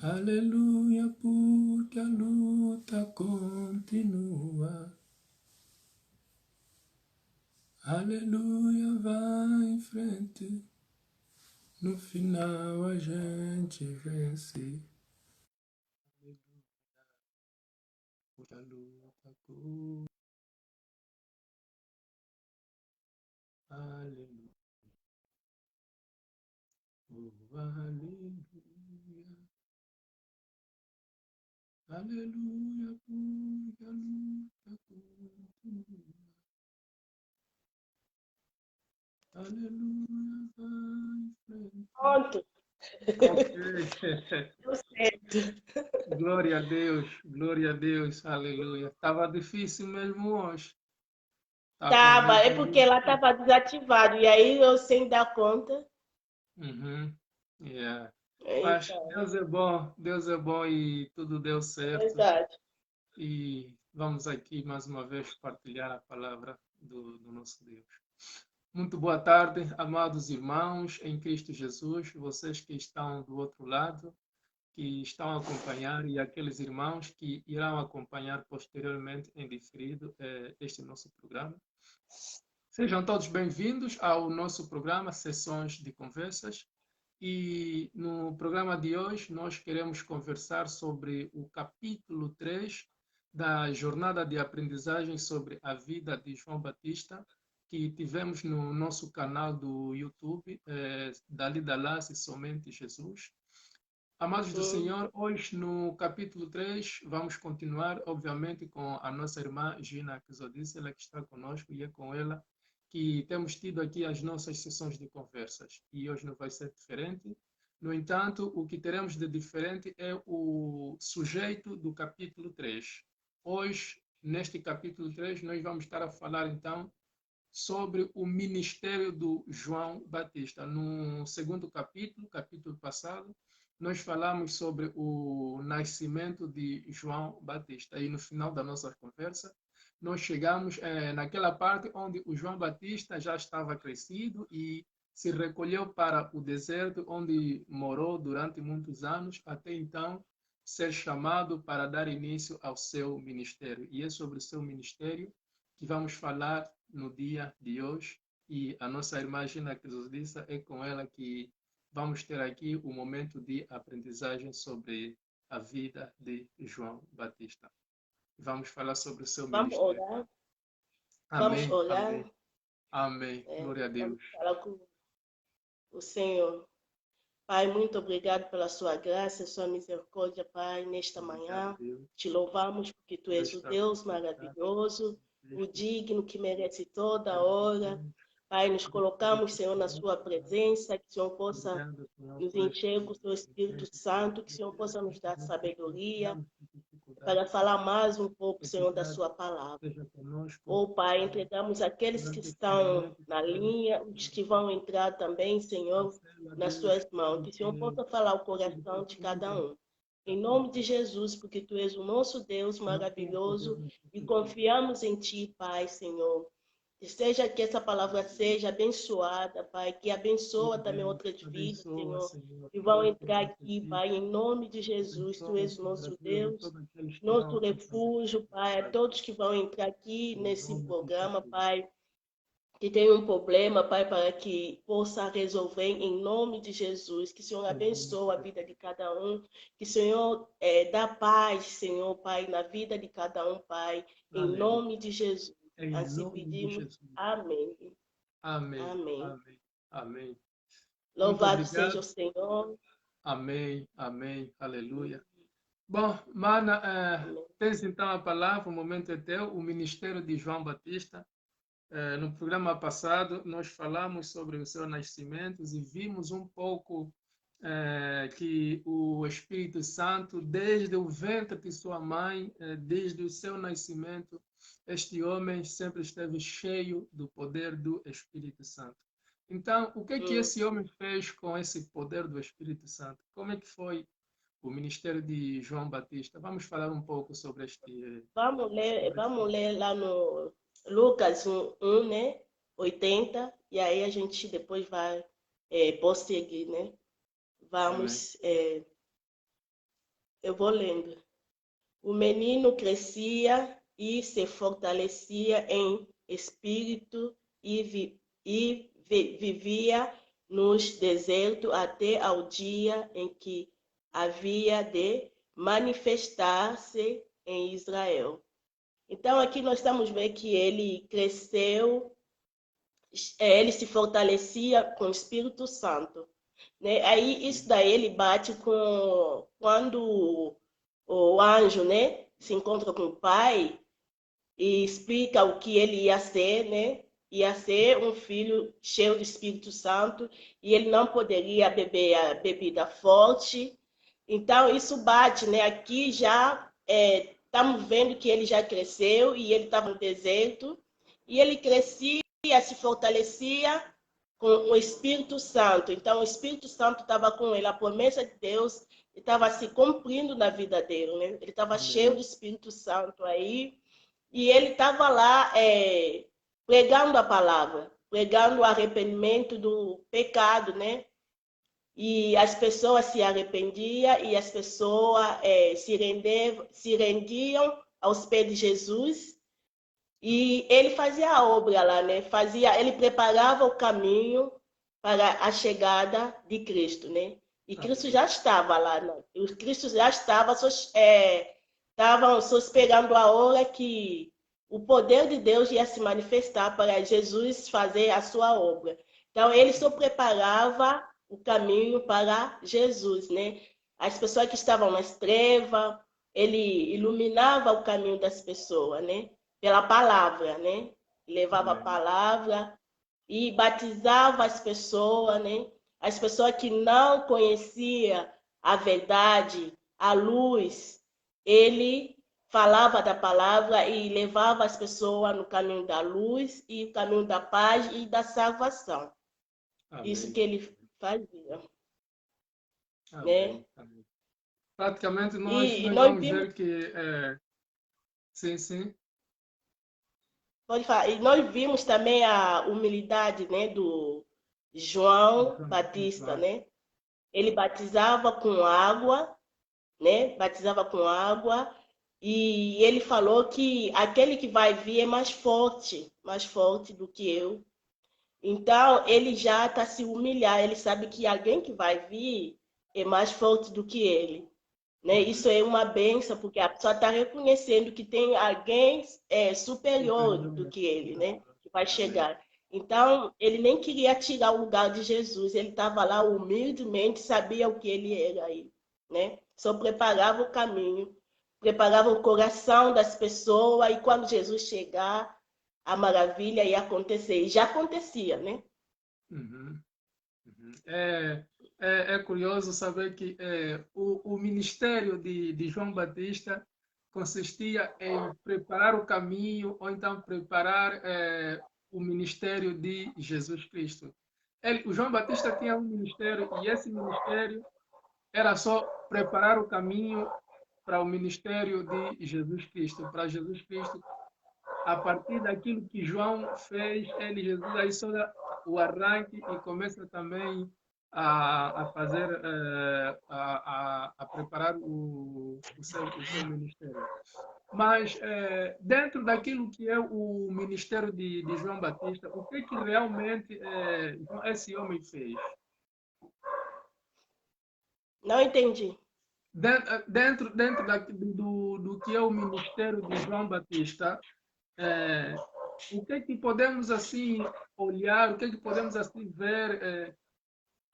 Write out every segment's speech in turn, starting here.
Aleluia, porque a luta continua. Aleluia, vai em frente. No final a gente vence. Porque a luta continua. Aleluia. Oh, aleluia. Aleluia, porque a luta continua. Aleluia, vai em frente. Pronto, Ok. deu certo. Glória a Deus, aleluia. Estava difícil mesmo hoje. Estava Tava, é mesmo porque ela difícil. estava desativada. E aí eu, sem dar conta. Uhum. Yeah. Mas Então, Deus é bom e tudo deu é certo. verdade. E vamos aqui mais uma vez partilhar a palavra do nosso Deus. Muito boa tarde, amados irmãos em Cristo Jesus, vocês que estão do outro lado, que estão a acompanhar e aqueles irmãos que irão acompanhar posteriormente em diferido este nosso programa. Sejam todos bem-vindos ao nosso programa Sessões de Conversas. E no programa de hoje nós queremos conversar sobre o capítulo 3 da jornada de aprendizagem sobre a vida de João Batista, que tivemos no nosso canal do YouTube, Dali Dalás e Somente Jesus. Amados do Uhum. Senhor, hoje no capítulo 3 vamos continuar, obviamente, com a nossa irmã Gina Quizodice, ela que está conosco e é com ela que temos tido aqui as nossas sessões de conversas. E hoje não vai ser diferente. No entanto, o que teremos de diferente é o sujeito do capítulo 3. Hoje, neste capítulo 3, nós vamos estar a falar então sobre o ministério do João Batista. No segundo capítulo, capítulo passado, nós falamos sobre o nascimento de João Batista. E no final da nossa conversa, nós chegamos naquela parte onde o João Batista já estava crescido e se recolheu para o deserto, onde morou durante muitos anos, até então ser chamado para dar início ao seu ministério. E é sobre o seu ministério que vamos falar no dia de hoje. E a nossa irmã Gina Crisodissa é com ela que vamos ter aqui o momento de aprendizagem sobre a vida de João Batista. Vamos falar sobre o seu Vamos ministério. orar. Vamos Amém, orar. amém, amém. Glória a Vamos Deus. falar com o Senhor. Pai, muito obrigado pela sua graça, sua misericórdia, Pai, nesta Obrigado, manhã. Deus, Te louvamos porque Tu por és o esta Deus oportunidade. maravilhoso, o digno que merece toda a honra. Obrigado, Pai, nos por esta colocamos, Senhor, na oportunidade. Sua presença, que o Senhor possa Obrigado, Senhor, nos por esta encher com o Seu Espírito oportunidade. Santo, que o Senhor possa nos dar sabedoria Temos dificuldade. para falar mais um pouco, Senhor, da Obrigado, Sua palavra. seja conosco Oh, Pai, entregamos aqueles que durante este estão momento. na linha, os que vão entrar também, Senhor, Cancela, nas Deus, suas mãos. Que o Senhor porque possa falar o tudo coração de cada precisa um. da Em tua nome de voz. Jesus, porque Tu és o nosso Deus Não como maravilhoso podemos e pedir. confiamos em Ti, Pai, Senhor. Que seja que essa palavra seja abençoada, Pai, que Oh abençoa também Deus, outras vidas, abençoa, Senhor. Senhor, E vão cada entrar pessoa que aqui, aqui, Pai, em nome de Jesus. Tu abençoa, és o Senhor nosso Deus, e Deus, todos aqueles que irão nosso acompanhar refúgio, esta Pai, a mensagem, todos que vão entrar aqui em nesse nome de programa, Jesus. Pai, que tem um problema, Pai, para que possa resolver em nome de Jesus. Que o Senhor Em nome abençoe a de vida de cada um. Que o Senhor dá paz, Senhor, Pai, na vida de cada um, Pai, em Aleluia. nome de Jesus. Em Assim nome de pedimos. Jesus. Amém. Amém, Amém. amém, amém. Muito Louvado seja o obrigado. Senhor. Amém, amém, aleluia. Bom, Mana, Amém. tens então a palavra, o momento é teu, o ministério de João Batista. No programa passado, nós falamos sobre o seu nascimento e vimos um pouco que o Espírito Santo, desde o ventre de sua mãe, desde o seu nascimento, este homem sempre esteve cheio do poder do Espírito Santo. Então, o que é que Hum. esse homem fez com esse poder do Espírito Santo? Como é que foi o ministério de João Batista? Vamos falar um pouco sobre este. Sobre Vamos este... ler lá no Lucas 1, né? 80, e aí a gente depois vai prosseguir, né? Amém. Vamos Eu vou lendo. O menino crescia e se fortalecia em espírito e vivia nos desertos até ao dia em que havia de manifestar-se em Israel. Então, aqui nós estamos vendo que ele cresceu, ele se fortalecia com o Espírito Santo. Né? Aí, isso daí ele bate com quando o anjo, né, se encontra com o pai e explica o que ele ia ser, né? Ia ser um filho cheio do Espírito Santo e ele não poderia beber a bebida forte. Então, isso bate, né? Aqui já estamos vendo que ele já cresceu e ele estava no deserto e ele crescia, se fortalecia com o Espírito Santo. Então, o Espírito Santo estava com ele, a promessa de Deus estava se cumprindo na vida dele, né? Ele estava cheio do Espírito Santo aí e ele estava lá pregando a palavra, pregando o arrependimento do pecado, né? E as pessoas se arrependiam e as pessoas se rendiam aos pés de Jesus. E ele fazia a obra lá, né? Ele preparava o caminho para a chegada de Cristo, né? E Cristo já estava lá, né? O Cristo já estava estavam só esperando a hora que o poder de Deus ia se manifestar para Jesus fazer a sua obra. Então, ele só preparava o caminho para Jesus, né? As pessoas que estavam nas trevas, ele iluminava o caminho das pessoas, né? Pela palavra, né? Levava a palavra e batizava as pessoas, né? As pessoas que não conheciam a verdade, a luz, ele falava da palavra e levava as pessoas no caminho da luz e o caminho da paz e da salvação. Amém. Isso que ele fazia. Amém. Né? Amém. Praticamente nós vamos ver que... Sim, sim. Pode falar. E nós vimos também a humildade, né, do João Batista, né? Ele batizava com água, né? Batizava com água e ele falou que aquele que vai vir é mais forte do que eu. Então ele já está se humilhar, ele sabe que alguém que vai vir é mais forte do que ele. Né? Isso é uma benção, porque a pessoa está reconhecendo que tem alguém superior do que ele, né? Que vai chegar. Então, ele nem queria tirar o lugar de Jesus, ele estava lá humildemente, sabia o que ele era aí, né? Só preparava o caminho, preparava o coração das pessoas, e quando Jesus chegar, a maravilha ia acontecer. E já acontecia, né? Uhum. Uhum. É curioso saber que o ministério de João Batista consistia em preparar o caminho ou então preparar o ministério de Jesus Cristo. O João Batista tinha um ministério e esse ministério era só preparar o caminho para o ministério de Jesus Cristo, para Jesus Cristo. A partir daquilo que João fez, Jesus aí só dá o arranque e começa também a fazer, a preparar o seu ministério. Mas dentro daquilo que é o ministério de João Batista, o que realmente esse homem fez? Não entendi. Dentro do que é o ministério de João Batista, o que podemos assim olhar, o que podemos assim ver,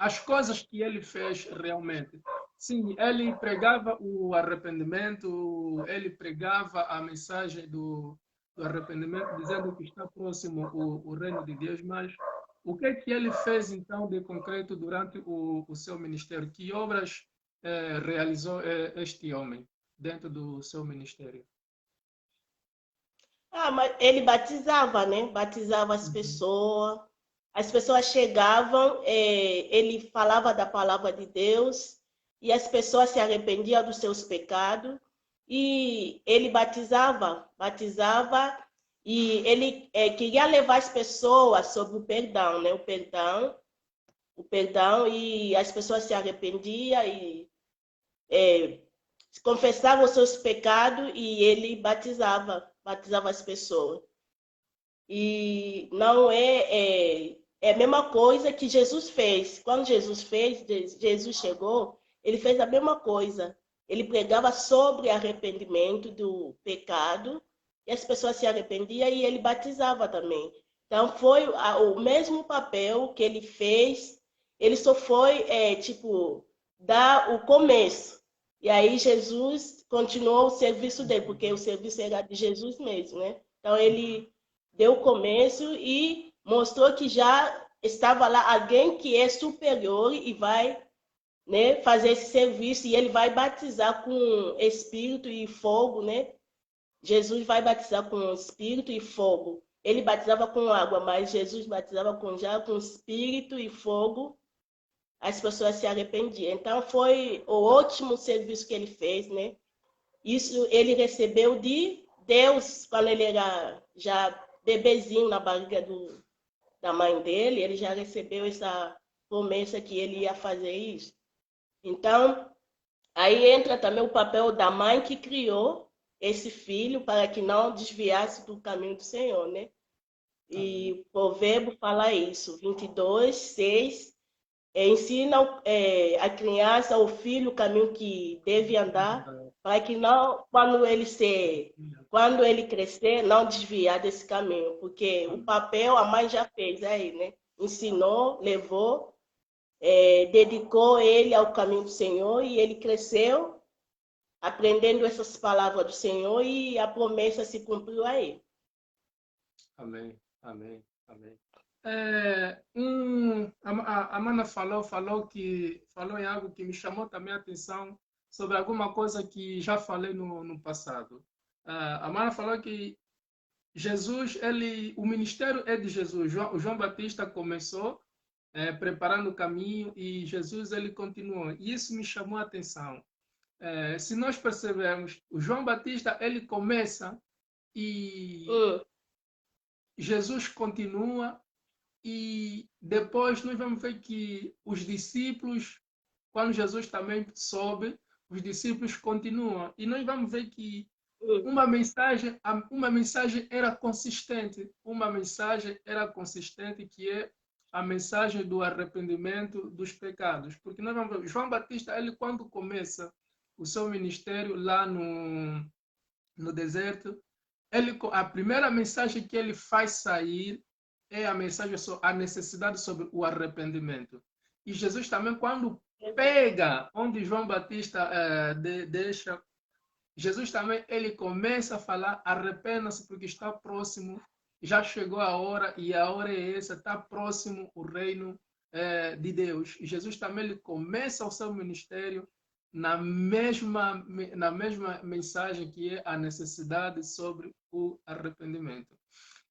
as coisas que ele fez realmente. Sim, ele pregava o arrependimento, ele pregava a mensagem do arrependimento, dizendo que está próximo o reino de Deus, mas o que ele fez então de concreto durante o seu ministério? Que obras realizou este homem dentro do seu ministério? Mas ele batizava, né? Batizava as pessoas chegavam, ele falava da palavra de Deus e as pessoas se arrependiam dos seus pecados e ele batizava e ele queria levar as pessoas sobre o perdão, né? O perdão e as pessoas se arrependiam e confessava os seus pecados e ele batizava as pessoas. E não é a mesma coisa que Jesus fez. Quando Jesus chegou, ele fez a mesma coisa. Ele pregava sobre arrependimento do pecado e as pessoas se arrependiam e ele batizava também. Então foi o mesmo papel que ele fez. Ele só foi dar o começo. E aí Jesus continuou o serviço dele, porque o serviço era de Jesus mesmo, né? Então ele deu o começo e mostrou que já estava lá alguém que é superior e vai, né, fazer esse serviço, e ele vai batizar com espírito e fogo, né? Jesus vai batizar com espírito e fogo. Ele batizava com água, mas Jesus batizava com espírito e fogo. As pessoas se arrependiam. Então foi o último serviço que ele fez, né? Isso ele recebeu de Deus quando ele era já bebezinho na barriga da mãe dele. Ele já recebeu essa promessa que ele ia fazer isso. Então, aí entra também o papel da mãe que criou esse filho para que não desviasse do caminho do Senhor, né? E o provérbio fala isso, 22, 6, ensina a criança, o filho, o caminho que deve andar, para que não, quando ele crescer, não desviar desse caminho, porque o papel a mãe já fez aí, né? Ensinou, levou, dedicou ele ao caminho do Senhor e ele cresceu aprendendo essas palavras do Senhor e a promessa se cumpriu a ele. Amém, amém, amém. A Mana falou em algo que me chamou também a atenção sobre alguma coisa que já falei no passado. A Mana falou que Jesus, o ministério é de Jesus. João Batista começou preparando o caminho e Jesus ele continuou. E isso me chamou a atenção. Se nós percebermos, o João Batista ele começa e Jesus continua, e depois nós vamos ver que os discípulos, quando Jesus também sobe, os discípulos continuam. E nós vamos ver que uma mensagem era consistente. Uma mensagem era consistente, que é a mensagem do arrependimento dos pecados. Porque nós vamos ver, João Batista, ele quando começa o seu ministério lá no deserto, a primeira mensagem que ele faz sair é a mensagem sobre a necessidade sobre o arrependimento. E Jesus também, quando pega onde João Batista deixa, Jesus também ele começa a falar: arrependa-se porque está próximo, já chegou a hora, e a hora é essa, está próximo o reino de Deus. E Jesus também ele começa o seu ministério na mesma mensagem, que é a necessidade sobre o arrependimento.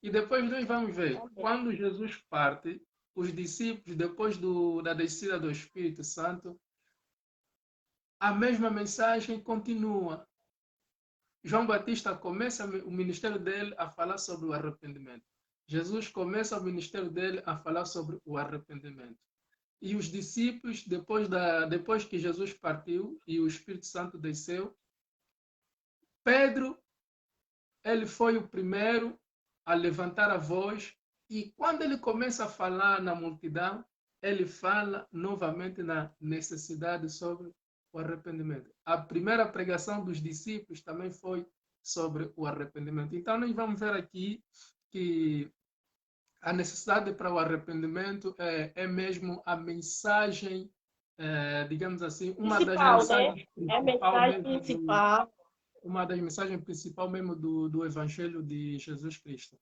E depois nós vamos ver, quando Jesus parte, os discípulos, depois da descida do Espírito Santo, a mesma mensagem continua. João Batista começa o ministério dele a falar sobre o arrependimento. Jesus começa o ministério dele a falar sobre o arrependimento. E os discípulos, depois que Jesus partiu e o Espírito Santo desceu, Pedro, ele foi o primeiro a levantar a voz, e quando ele começa a falar na multidão, ele fala novamente na necessidade sobre o arrependimento. A primeira pregação dos discípulos também foi sobre o arrependimento. Então nós vamos ver aqui que a necessidade para o arrependimento é mesmo a mensagem, digamos assim, uma das mensagens principais, uma das mensagens principais mesmo do Evangelho de Jesus Cristo.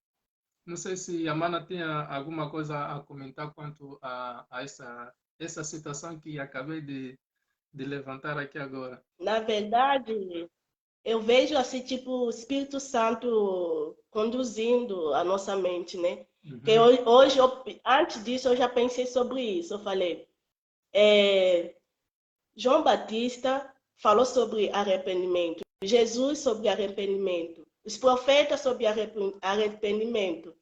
Não sei se a Mana tem alguma coisa a comentar quanto a essa situação que acabei de levantar aqui agora. Na verdade, eu vejo assim, tipo, o Espírito Santo conduzindo a nossa mente, né? Porque hoje, antes disso, eu já pensei sobre isso. Eu falei, João Batista falou sobre arrependimento, Jesus sobre arrependimento, os profetas sobre arrependimento.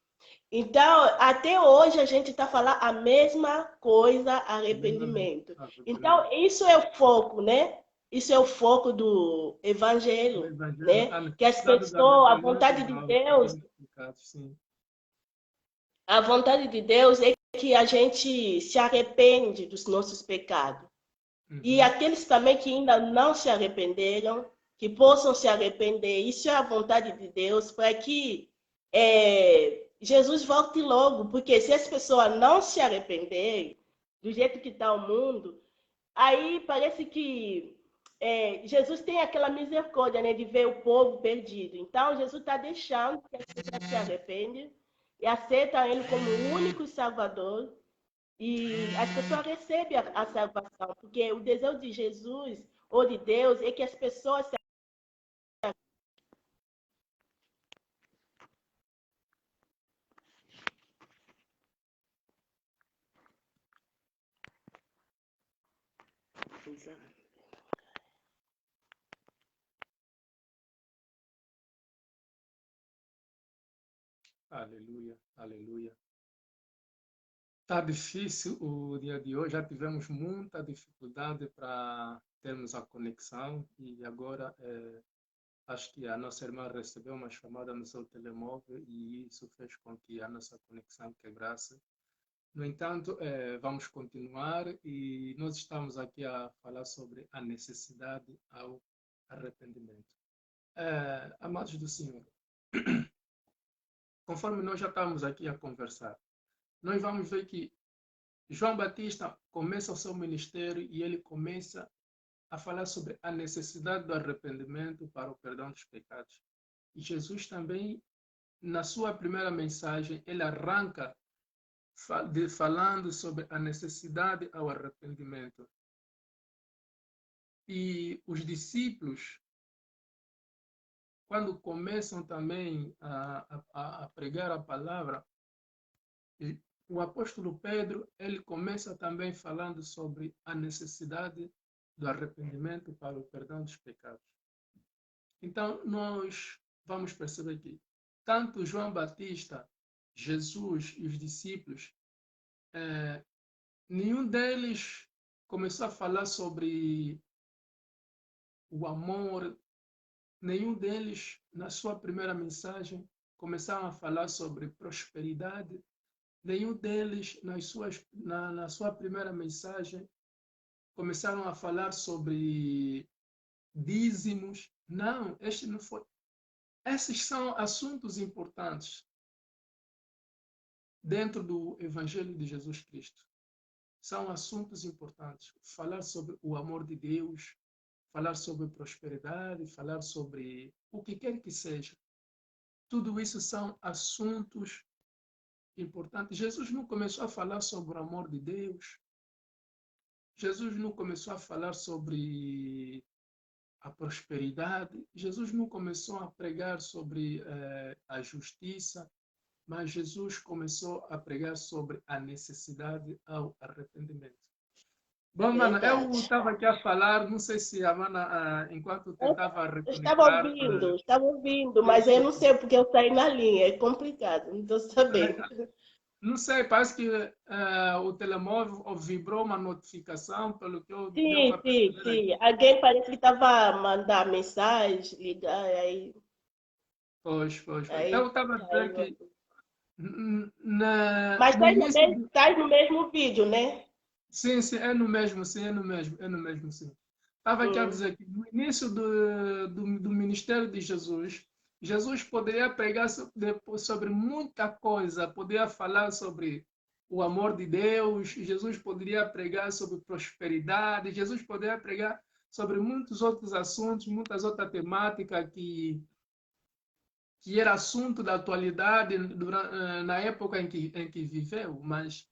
Então, até hoje a gente está falando a mesma coisa, arrependimento. Então, isso é o foco, né? isso é o foco do O Evangelho, Evangelho, a né? Que as necessidade do pessoas, arrependimento ao perdão dos pecados, sim. a vontade de Deus é que a gente se arrepende dos nossos pecados. E aqueles também que ainda não se arrependeram, que possam se arrepender. Isso é a vontade de Deus para que Jesus volte logo, porque se as pessoas não se arrependerem do jeito que está o mundo, aí parece que Jesus tem aquela misericórdia, né, de ver o povo perdido. Então, Jesus está deixando que as pessoas se arrependam e aceitam Ele como o único Salvador. E as pessoas recebem a salvação, porque o desejo de Jesus ou de Deus é que as pessoas se Aleluia, aleluia. Está difícil o dia de hoje, já tivemos muita dificuldade para termos a conexão e agora acho que a nossa irmã recebeu uma chamada no seu telemóvel e isso fez com que a nossa conexão quebrasse. No entanto, vamos continuar e nós estamos aqui a falar sobre a necessidade ao arrependimento. Amados do Senhor, conforme nós já estamos aqui a conversar, nós vamos ver que João Batista começa o seu ministério e ele começa a falar sobre a necessidade do arrependimento para o perdão dos pecados. E Jesus também, na sua primeira mensagem, ele arranca falando sobre a necessidade ao arrependimento. E os discípulos, quando começam também a pregar a palavra, o apóstolo Pedro, ele começa também falando sobre a necessidade do arrependimento para o perdão dos pecados. Então, nós vamos perceber que tanto João Batista, Jesus e os discípulos, nenhum deles começou a falar sobre o amor, nenhum deles, na sua primeira mensagem, começaram a falar sobre prosperidade, nenhum deles, na sua primeira mensagem, começaram a falar sobre dízimos. Não, este não foi. Esses são assuntos importantes dentro do Evangelho de Jesus Cristo. São assuntos importantes. Falar sobre o amor de Deus, falar sobre prosperidade, falar sobre o que quer que seja. Tudo isso são assuntos importantes. Jesus não começou a falar sobre o amor de Deus. Jesus não começou a falar sobre a prosperidade. Jesus não começou a pregar sobre a justiça, mas Jesus começou a pregar sobre a necessidade ao arrependimento. Bom, mana, eu verdade. estava aqui a falar, não sei se a mana, enquanto tentava Eu reconectar... estava ouvindo, mas eu não sei porque eu saí na linha, é complicado, não estou sabendo. Não sei, parece que o telemóvel vibrou uma notificação, pelo que eu deu Sim, para sim, perceber sim. aqui. Alguém parece que estava a mandar mensagem, ligar, Pois. Eu aí estava a dizer caiu. que Mas no início... tá no mesmo vídeo, né? Sim, é no mesmo, sim, é no mesmo, sim. Estava aqui a Hum, dizer que no início do ministério de Jesus, Jesus poderia pregar sobre muita coisa, poderia falar sobre o amor de Deus, Jesus poderia pregar sobre prosperidade, Jesus poderia pregar sobre muitos outros assuntos, muitas outras temáticas que era assunto da atualidade na época em que viveu, mas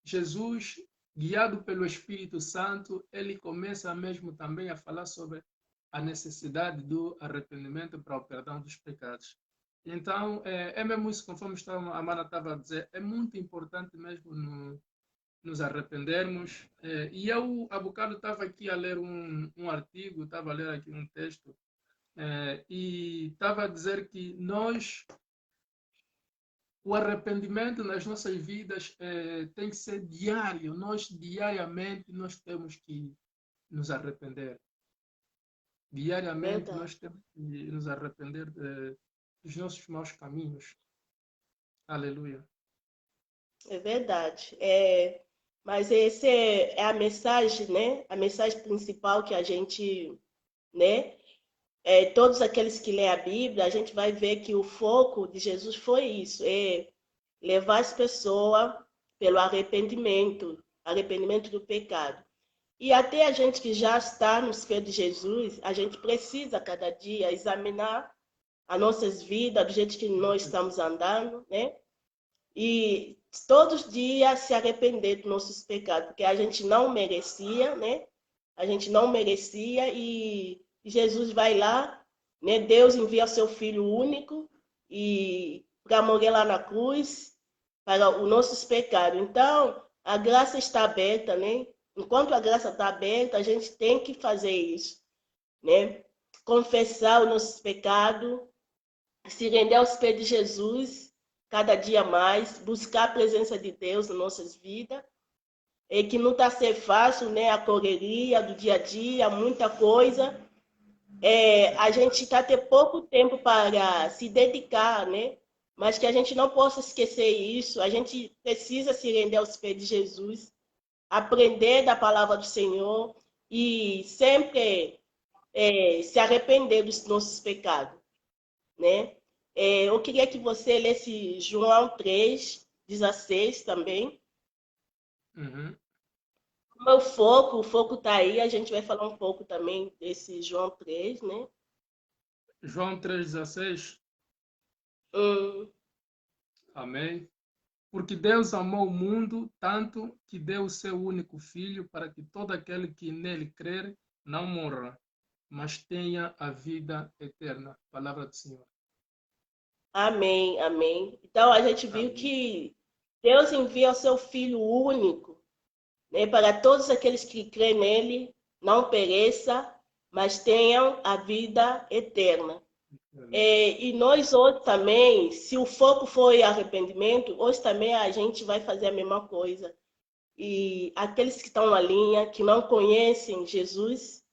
Jesus, guiado pelo Espírito Santo, ele começa mesmo também a falar sobre a necessidade do arrependimento para o perdão dos pecados. Então, é mesmo isso, conforme a Mana estava a dizer, é muito importante mesmo nos arrependermos. E eu, há bocado, estava aqui a ler um artigo, estava a ler aqui um texto, e estava a dizer que o arrependimento nas nossas vidas tem que ser diário. Nós, diariamente, nós temos que nos arrepender. Diariamente Verdade. nós temos que nos arrepender dos nossos maus caminhos. Aleluia. É verdade. Mas essa é a mensagem, né? A mensagem principal que a gente, né? Todos aqueles que lêem a Bíblia, a gente vai ver que o foco de Jesus foi isso, levar as pessoas pelo arrependimento do pecado. E até a gente que já está nos pés de Jesus, a gente precisa cada dia examinar as nossas vidas, do jeito que nós estamos andando, né? E todos os dias se arrepender dos nossos pecados, porque a gente não merecia, né? A gente não merecia e Jesus vai lá, né? Deus envia o seu Filho único e para morrer lá na cruz para os nossos pecados. Então, a graça está aberta, né? Enquanto a graça está aberta, a gente tem que fazer isso, né? Confessar os nossos pecados, se render aos pés de Jesus cada dia mais, buscar a presença de Deus nas nossas vidas, e que não está sendo fácil, né? A correria do dia a dia, muita coisa. A gente está tendo pouco tempo para se dedicar, né? Mas que a gente não possa esquecer isso. A gente precisa se render aos pés de Jesus, aprender da palavra do Senhor e sempre se arrepender dos nossos pecados, né? Eu queria que você lesse João 3:16 também. Uhum. O foco está aí, a gente vai falar um pouco também desse João 3, né? João 3,16. Hum, Amém. Porque Deus amou o mundo tanto que deu o seu único filho para que todo aquele que nele crer não morra, mas tenha a vida eterna. Palavra do Senhor. amém, amém. Então a gente viu Amém. que Deus envia o seu Filho único, né, para todos aqueles que creem nele, não pereça, mas tenham a vida eterna. E nós hoje também, se o foco foi arrependimento, hoje também a gente vai fazer a mesma coisa. E aqueles que estão na linha, que não conhecem Jesus,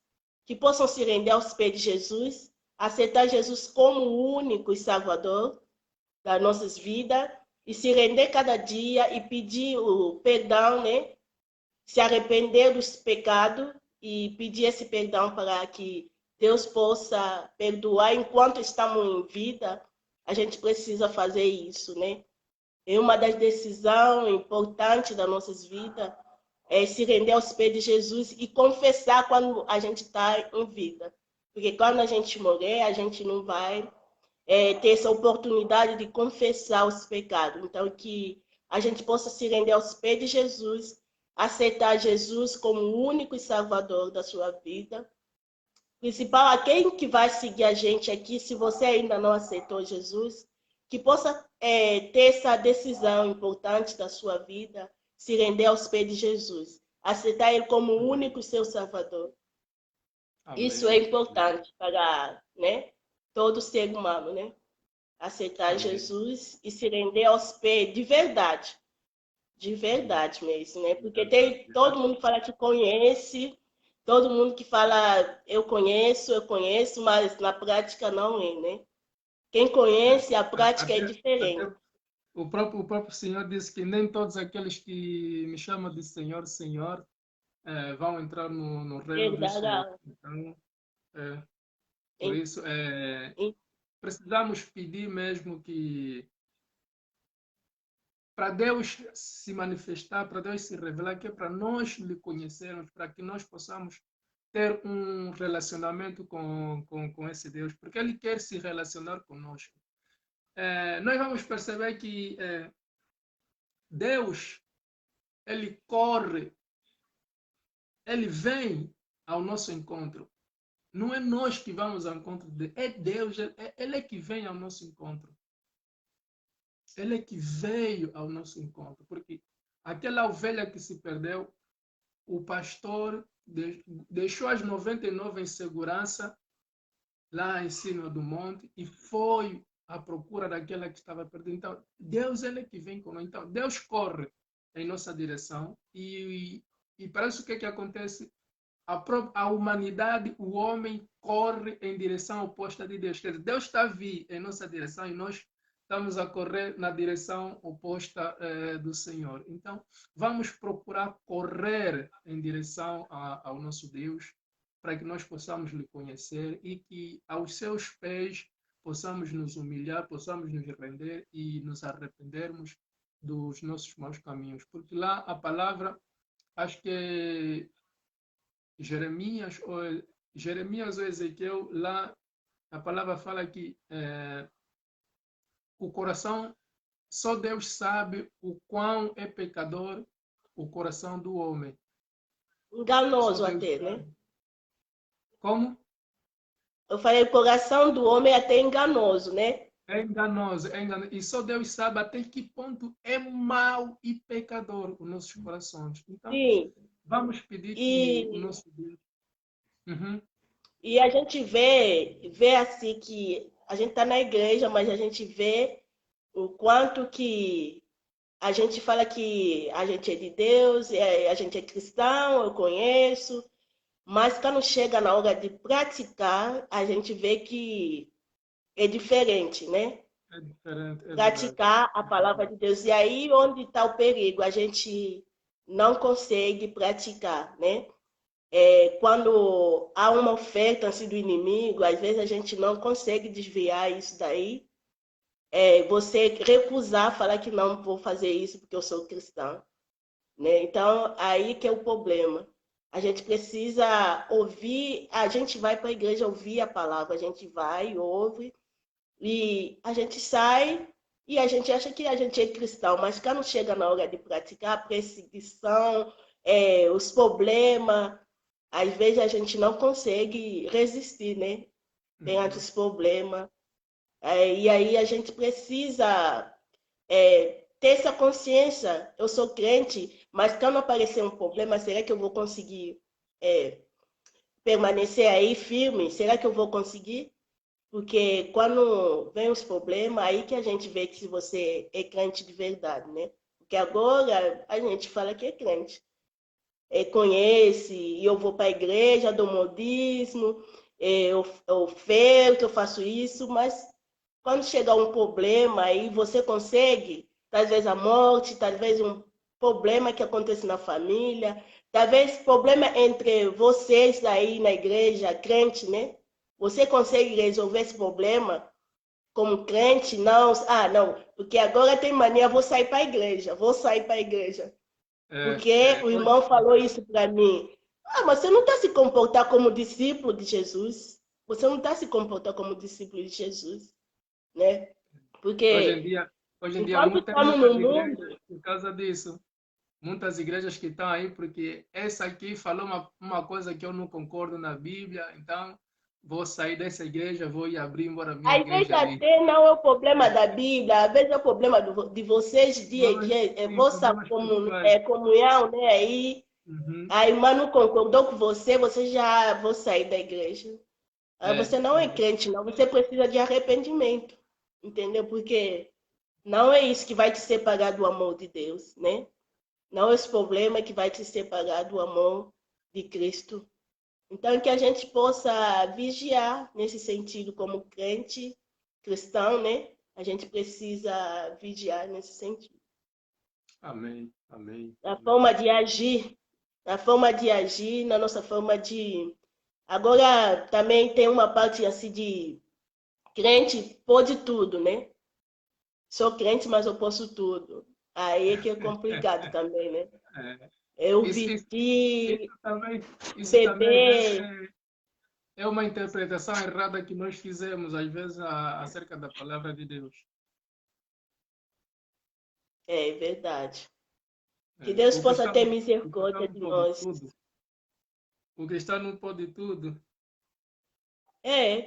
que possam se render aos pés de Jesus, aceitar Jesus como o único e Salvador das nossas vidas e se render cada dia e pedir o perdão, né? Se arrepender dos pecados e pedir esse perdão para que Deus possa perdoar enquanto estamos em vida. A gente precisa fazer isso, né? É uma das decisões importantes das nossas vidas, é se render aos pés de Jesus e confessar quando a gente está em vida. Porque quando a gente morrer, a gente não vai ter essa oportunidade de confessar os pecados. Então, que a gente possa se render aos pés de Jesus, aceitar Jesus como o único e salvador da sua vida. Principal, a quem que vai seguir a gente aqui, se você ainda não aceitou Jesus, que possa ter essa decisão importante da sua vida, se render aos pés de Jesus, aceitar Ele como o único seu Salvador. Isso é Amém. importante para, né, todo ser humano, né? Aceitar Amém. Jesus e se render aos pés de verdade mesmo, né? Porque Verdade. tem todo mundo que fala que conhece, todo mundo que fala eu conheço, mas na prática não é, né? Quem conhece, a prática é diferente. Até o próprio Senhor disse que nem todos aqueles que me chamam de Senhor, Senhor, vão entrar no reino dos céus. Verdade. Então, por isso, precisamos pedir mesmo que para Deus se manifestar, para Deus se revelar, que é para nós lhe conhecermos, para que nós possamos ter um relacionamento com esse Deus, porque Ele quer se relacionar conosco. Nós vamos perceber que Deus, Ele corre, Ele vem ao nosso encontro. Não é nós que vamos ao encontro dele, é Deus, Ele é que vem ao nosso encontro. Ele é que veio ao nosso encontro, porque aquela ovelha que se perdeu, o pastor deixou as 99 em segurança lá em cima do monte e foi à procura daquela que estava perdida. Então, Deus ele é que vem conosco. Então, Deus corre em nossa direção e para isso o que é que acontece? a humanidade, o homem corre em direção oposta de Deus. Quer dizer, Deus está a vir em nossa direção e nós estamos a correr na direção oposta do Senhor. Então, vamos procurar correr em direção ao nosso Deus, para que nós possamos lhe conhecer e que aos seus pés possamos nos humilhar, possamos nos render e nos arrependermos dos nossos maus caminhos. Porque lá a palavra, acho que é Jeremias ou Ezequiel, lá a palavra fala que o coração, só Deus sabe o quão é pecador o coração do homem. Enganoso até, né? Como? Eu falei, o coração do homem é até enganoso, né? É enganoso, é enganoso. E só Deus sabe até que ponto é mau e pecador os nossos corações. Então, Sim. vamos pedir que o nosso Deus... Uhum. E a gente vê assim que a gente está na igreja, mas a gente vê o quanto que a gente fala que a gente é de Deus, a gente é cristão, eu conheço, mas quando chega na hora de praticar, a gente vê que é diferente, né? É diferente, é Praticar verdade. a palavra de Deus. E aí onde está o perigo, a gente não consegue praticar, né? Quando há uma oferta assim, do inimigo, às vezes a gente não consegue desviar isso daí. Você recusar, falar que não vou fazer isso porque eu sou cristão, né? Então, aí que é o problema. A gente precisa ouvir, a gente vai para a igreja ouvir a palavra, a gente vai, ouve, e a gente sai e a gente acha que a gente é cristão, mas quando chega na hora de praticar, a perseguição, os problemas, às vezes a gente não consegue resistir, né? Perante os problemas. E aí a gente precisa ter essa consciência. Eu sou crente, mas quando aparecer um problema, será que eu vou conseguir permanecer aí firme? Será que eu vou conseguir? Porque quando vem os problemas, aí que a gente vê que se você é crente de verdade, né? Porque agora a gente fala que é crente. Conhece, e eu vou para a igreja, dou modismo, eu oferto, eu faço isso, mas quando chegar um problema, aí você consegue, talvez a morte, talvez um problema que acontece na família, talvez problema entre vocês aí na igreja, crente, né? Você consegue resolver esse problema como crente? Não, não, porque agora tem mania, vou sair para a igreja, vou sair para a igreja. Porque o irmão falou isso para mim. Mas você não está se comportando como discípulo de Jesus. Você não está se comportando como discípulo de Jesus, né? Porque hoje em dia enquanto muitas estamos no igrejas, mundo... por causa disso, muitas igrejas que estão aí, porque essa aqui falou uma coisa que eu não concordo na Bíblia, então vou sair dessa igreja, vou ir abrir embora a minha Às vezes igreja ali. até não é o problema da Bíblia, às vezes é o problema de vocês, de vossa comunhão, né? A irmã não concordou com você, você já vou sair da igreja. Você não é crente, não. Você precisa de arrependimento, entendeu? Porque não é isso que vai te separar do amor de Deus, né? Não é esse problema que vai te separar do amor de Cristo. Então, que a gente possa vigiar nesse sentido como crente cristão, né? A gente precisa vigiar nesse sentido. Amém, amém. Na forma de agir, na nossa forma de... Agora, também tem uma parte assim de crente pode tudo, né? Sou crente, mas eu posso tudo. Aí é que é complicado também, né? Eu vestir, isso também beber... é uma interpretação errada que nós fizemos, às vezes, acerca da palavra de Deus. É verdade. Que Deus possa ter misericórdia de nós. O cristão não pode tudo.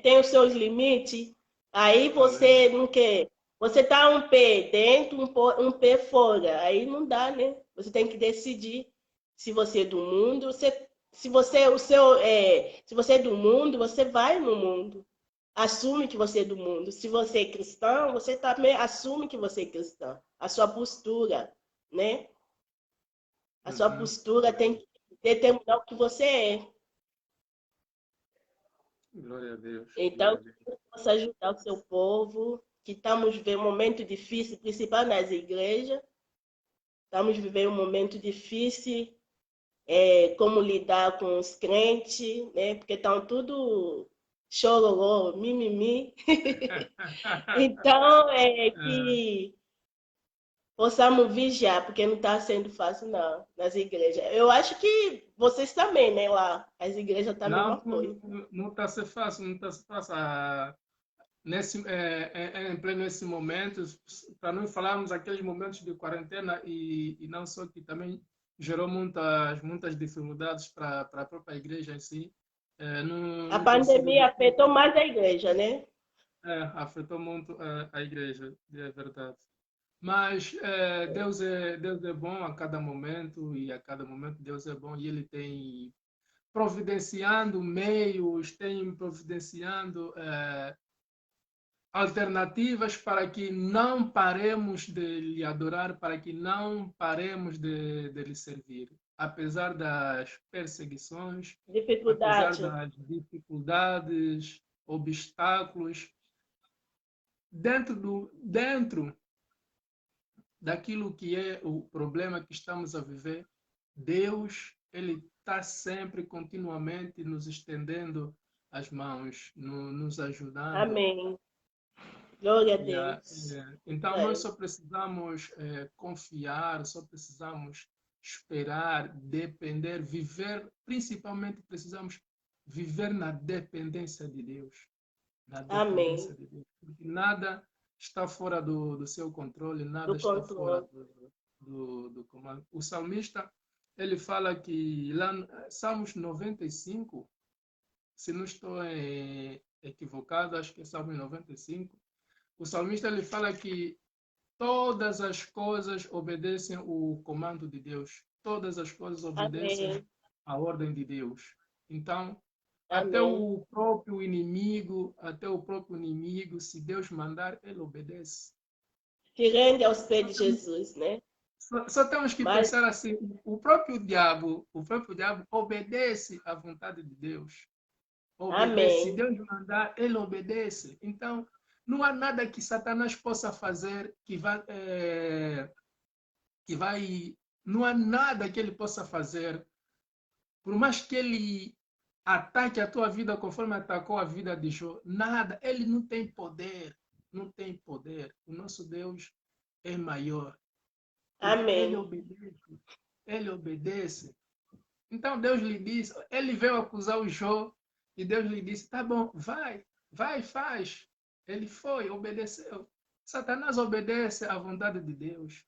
Tem os seus limites. Aí você não quer. Você está um pé dentro, um pé fora. Aí não dá, né? Você tem que decidir se você é do mundo. Se você é do mundo, você vai no mundo. Assume que você é do mundo. Se você é cristão, você também assume que você é cristão. A sua postura, né? A sua postura tem que determinar o que você é. Glória a Deus. Então, Glória a Deus. que possa ajudar o seu povo, que estamos vivendo um momento difícil, principalmente nas igrejas. Estamos vivendo um momento difícil, como lidar com os crentes, né? Porque estão tudo chororô, mimimi. Então, que possamos vigiar, porque não está sendo fácil, não, nas igrejas. Eu acho que vocês também, né, lá, as igrejas estão a mesma Não, coisa. não está a ser fácil, não está a ser fácil. Em pleno esse momento, para não falarmos aqueles momentos de quarentena e não só que também gerou muitas dificuldades para a própria igreja em si. A Não consigo pandemia dizer afetou mais a igreja, né? afetou muito a igreja, é verdade. Mas Deus é bom a cada momento e a cada momento Deus é bom e Ele tem providenciando meios, tem providenciando alternativas para que não paremos de lhe adorar, para que não paremos de lhe servir. Apesar das perseguições, apesar Dificuldade. das dificuldades, obstáculos, dentro daquilo que é o problema que estamos a viver, Deus, Ele está sempre, continuamente nos estendendo as mãos, nos ajudando. Amém. Glória a Yeah, Deus. yeah. Então, nós É. só precisamos confiar, só precisamos esperar, depender, viver, principalmente precisamos viver na dependência de Deus. Na dependência Amém. de Deus. Porque nada está fora do seu controle, Do nada está fora controle. do comando. O salmista, ele fala que lá, Salmos 95, se não estou equivocado, acho que é Salmos 95, o salmista ele fala que todas as coisas obedecem o comando de Deus. Todas as coisas obedecem Amém. a ordem de Deus. Então, Amém. até o próprio inimigo, se Deus mandar, ele obedece. Se rende aos pés de Jesus, né? Só temos que Mas, pensar assim, o próprio diabo obedece à vontade de Deus. Obedece. Se amém. Deus mandar, ele obedece. Então, não há nada que Satanás possa fazer que vai. Não há nada que ele possa fazer, por mais que ele ataque a tua vida conforme atacou a vida de Jó, nada, ele não tem poder. Não tem poder. O nosso Deus é maior, porque ele Amém. obedece. Ele obedece. Então Deus lhe disse, ele veio acusar o Jó e Deus lhe disse, tá bom, vai, faz. Ele foi, obedeceu. Satanás obedece à vontade de Deus.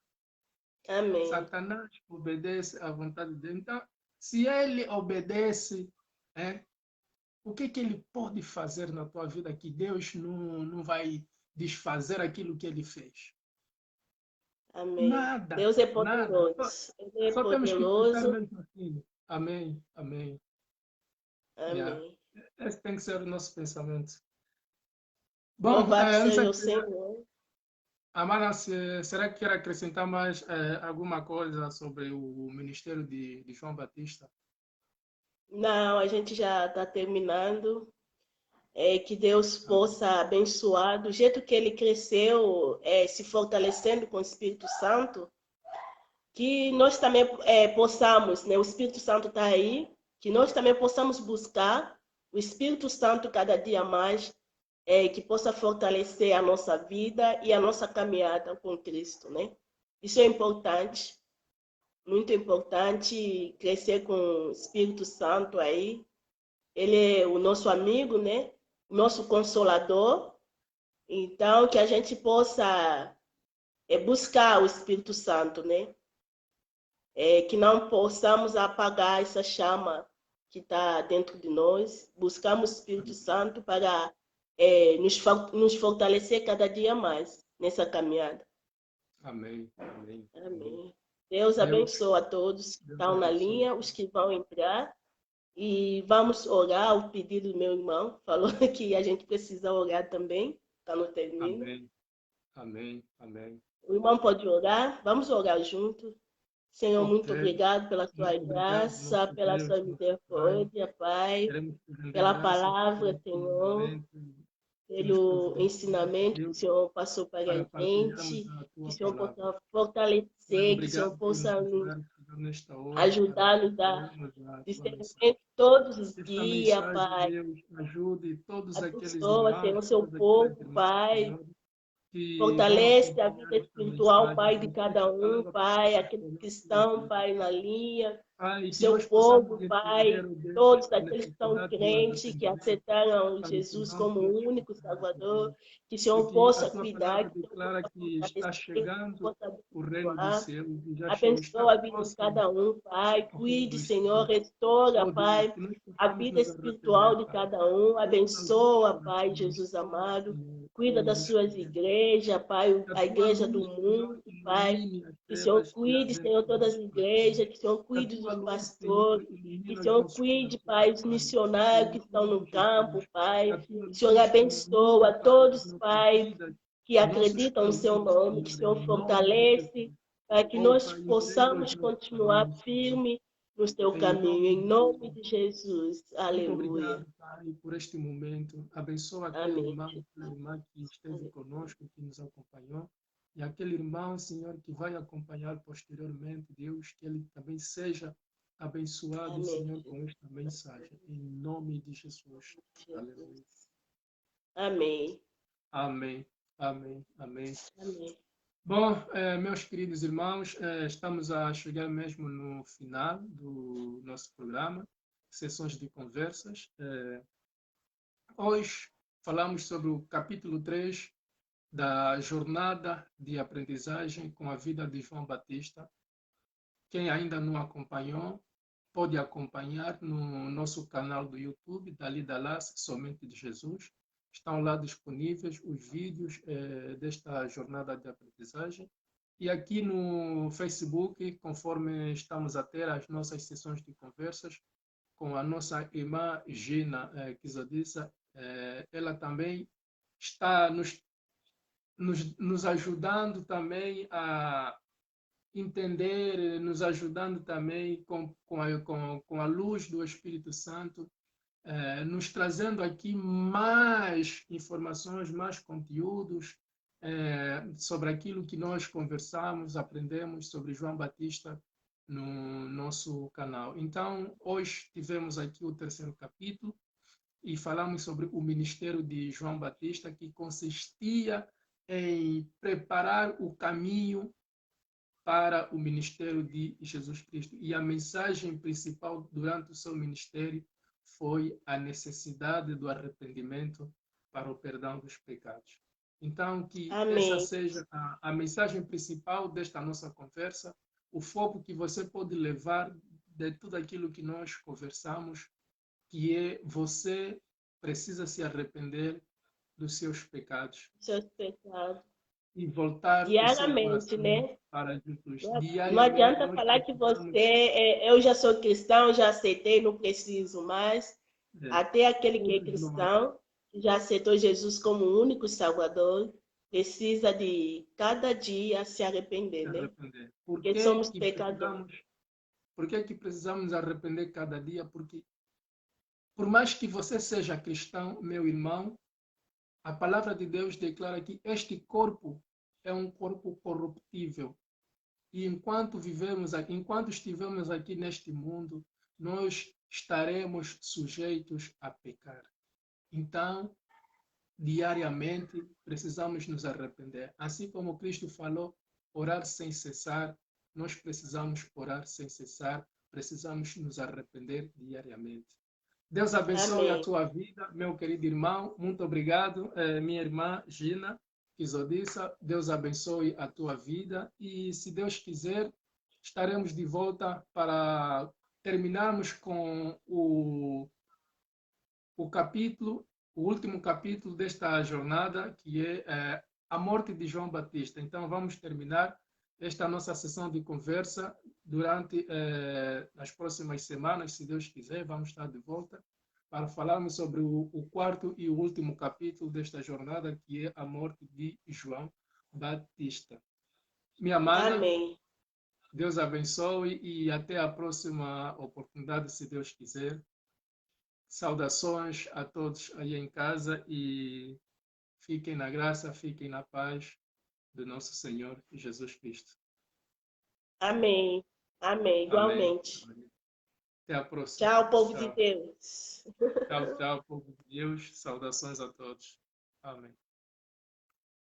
Amém. Satanás obedece à vontade de Deus. Então, se ele obedece, o que ele pode fazer na tua vida que Deus não vai desfazer aquilo que ele fez? Amém. Nada, Deus é nada. poderoso. Ele é Só temos que pensar poderoso. mesmo assim. Amém, amém. Yeah. Amém. Esse tem que ser o nosso pensamento. Bom, Louvado não sei, seja o Senhor. Amara, será que quer acrescentar mais alguma coisa sobre o ministério de João Batista? Não, a gente já está terminando. Que Deus Amém. possa abençoar do jeito que ele cresceu, se fortalecendo com o Espírito Santo, que nós também possamos, né? O Espírito Santo está aí, que nós também possamos buscar o Espírito Santo cada dia mais, que possa fortalecer a nossa vida e a nossa caminhada com Cristo, né? Isso é importante, muito importante, crescer com o Espírito Santo aí. Ele é o nosso amigo, né? O nosso consolador. Então, que a gente possa buscar o Espírito Santo, né? Que não possamos apagar essa chama que está dentro de nós. Buscamos o Espírito Santo para nos fortalecer cada dia mais nessa caminhada. Amém, amém, amém. Amém. Deus Deus, abençoe a todos que Deus estão na abençoe. linha, os que vão entrar. E vamos orar, o pedido do meu irmão falou que a gente precisa orar também, está no termino. Amém, amém, amém. O irmão pode orar, vamos orar juntos. Senhor, muito Ok. obrigado pela tua Muito obrigado, graça, nosso pela Deus, sua nosso Pai. misericórdia, Pai, Queremos te render pela graças por palavra, este Senhor, momento que nos pelo providenciaste, ensinamento que o Deus, Senhor passou para a para partilharmos gente, a que o tua Senhor palavra. possa Pai, fortalecer, que o Senhor obrigado por nos possa nos ajudar, Senhor, nesta hora a ajudar-nos a compreendermos a tua discernimento mensagem. todos os Esta dias, mensagem, Pai. Deus, ajude todos aqueles Abençoa, irmãos, Senhor, seu todas aquelas povo, irmãs, Pai. Senhor, que vão Fortalece a acompanhar vida esta espiritual, mensagem, Pai, de Deus, que cada esta um, palavra Pai, possa aqueles que escolher suas estão, vidas. Pai, na linha, Pai, o que seu nós possamos povo, Pai, entender, oh Deus, todos a aqueles que estão necessidade do crentes, que arrependimento aceitaram para que Jesus não como nos o único pecado, Salvador, Deus. que o Senhor Porque a possa tua cuidar, palavra que o Senhor declara possa que está fortalecer, que o Senhor chegando possa o reino dos abençoar. céus e já está Abençoa a vida de próximo cada um, Pai. o reino Cuide, dos Senhor, céus. restaura, Oh Deus, Pai, que nós a possamos vida nos espiritual arrepender, de Pai. cada um. Todos os Abençoa, Pai, corações, Jesus oh amado. Senhor, Cuida todos das os suas crentes. igrejas, Pai, Que a a tua igreja do luz, Senhor, mundo, Pai. ilumine as Que o Senhor trevas que há cuide, dentro Senhor, do todas nosso as coração. igrejas, que o Senhor Que a cuide tua dos luz, Senhor, pastores, que o ilumine os Senhor nossos cuide, Pai, corações, os Pai. missionários que Em estão nome no de Jesus. campo, Que Pai. a tua Que o Senhor luz ilumine, abençoa Pai, as todos, nossas Pai, vidas, que nossos acreditam no seu caminhos, nome, que o Senhor, Senhor em nome de fortalece, Jesus. para que Oh, nós Pai, entrega os possamos nossos continuar caminhos, Senhor, firme no seu em caminho, nome em de nome Jesus. de Jesus. Muito Aleluia. obrigado, Pai, por este momento. Abençoa aquele Amém. irmão, aquela irmã que esteve Aleluia. conosco, que nos acompanhou. E aquele irmão, Senhor, que vai acompanhar posteriormente, Deus, que ele também seja abençoado, Amém. Senhor, com esta mensagem. Em nome de Jesus. Aleluia. Jesus. Amém. Amém. Amém. Amém. Amém. Bom, meus queridos irmãos, estamos a chegar mesmo no final do nosso programa, sessões de conversas. Hoje falamos sobre o capítulo 3 da jornada de aprendizagem com a vida de João Batista. Quem ainda não acompanhou, pode acompanhar no nosso canal do YouTube, Dali Dalas, Somente de Jesus. Estão lá disponíveis os vídeos desta jornada de aprendizagem. E aqui no Facebook, conforme estamos a ter as nossas sessões de conversas com a nossa irmã Gina Kizodissa, ela também está nos ajudando também a entender, nos ajudando também com a luz do Espírito Santo, nos trazendo aqui mais informações, mais conteúdos sobre aquilo que nós conversamos, aprendemos sobre João Batista no nosso canal. Então, hoje tivemos aqui o terceiro capítulo e falamos sobre o ministério de João Batista, que consistia em preparar o caminho para o ministério de Jesus Cristo. E a mensagem principal durante o seu ministério foi a necessidade do arrependimento para o perdão dos pecados. Então, que essa Amém. seja a mensagem principal desta nossa conversa, o foco que você pode levar de tudo aquilo que nós conversamos, que é você precisa se arrepender dos seus pecados Seus pecados. e voltar o seu Diariamente, coração né? para Jesus. Não Diariamente adianta nós falar que precisamos eu já sou cristão, já aceitei, não preciso mais. é, Até aquele que é todos nós cristão, já aceitou Jesus como o único Salvador, precisa de cada dia se arrepender, se né? arrepender. Porque somos pecadores. Por que que precisamos arrepender cada dia? Porque por mais que você seja cristão, meu irmão, a palavra de Deus declara que este corpo é um corpo corruptível. E enquanto estivermos aqui neste mundo, nós estaremos sujeitos a pecar. Então, diariamente, precisamos nos arrepender. Assim como Cristo falou, orar sem cessar, nós precisamos orar sem cessar, precisamos nos arrepender diariamente. Deus abençoe a Amém. tua vida, meu querido irmão. Muito obrigado, minha irmã Gina Kizodissa. Deus abençoe a tua vida e, se Deus quiser, estaremos de volta para terminarmos com o capítulo, o último capítulo desta jornada, que é a morte de João Batista. Então, vamos terminar esta nossa sessão de conversa durante as próximas semanas, se Deus quiser. Vamos estar de volta para falarmos sobre o quarto e o último capítulo desta jornada, que é a morte de João Batista. Minha amada, Amém. Deus abençoe e até a próxima oportunidade, se Deus quiser. Saudações a todos aí em casa e fiquem na graça, fiquem na paz do nosso Senhor Jesus Cristo. Amém. Amém. Amém. Igualmente. Até a próxima. Tchau, povo de Tchau. Deus. Tchau, tchau, povo de Deus. Saudações a todos. Amém.